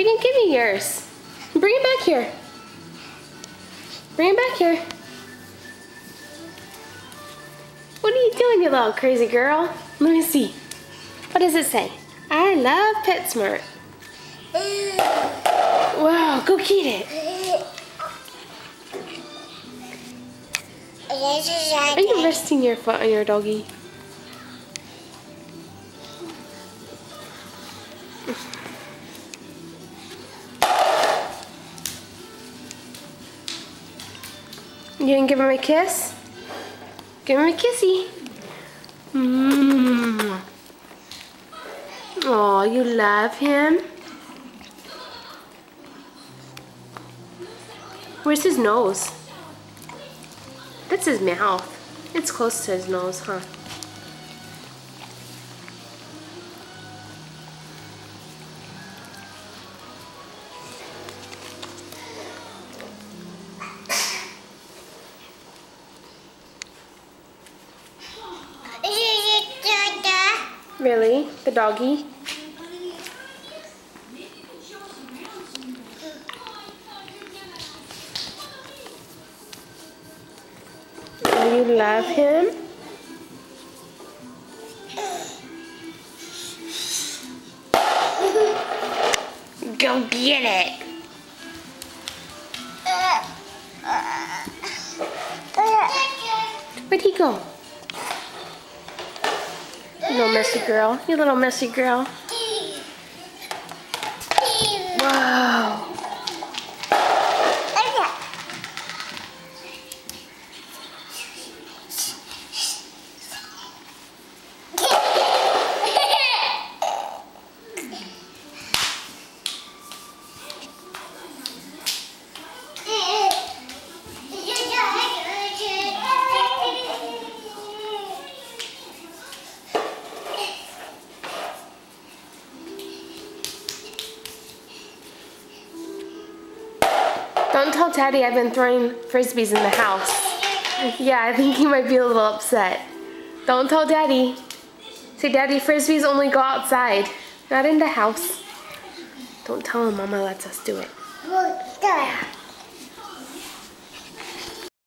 You didn't give me yours. Bring it back here. Bring it back here. What are you doing, you little crazy girl? Let me see. What does it say? I love PetSmart. Wow, go get it. Are you resting your foot on your doggy? You didn't give him a kiss? Give him a kissy. Oh, you love him? Where's his nose? That's his mouth. It's close to his nose, huh? Really? The doggy? Do you love him? Go get it! Where'd he go? You little messy girl. You little messy girl. Wow. Don't tell Daddy I've been throwing frisbees in the house. Yeah, I think he might be a little upset. Don't tell Daddy. Say, Daddy, frisbees only go outside, not in the house. Don't tell him Mama lets us do it. Yeah.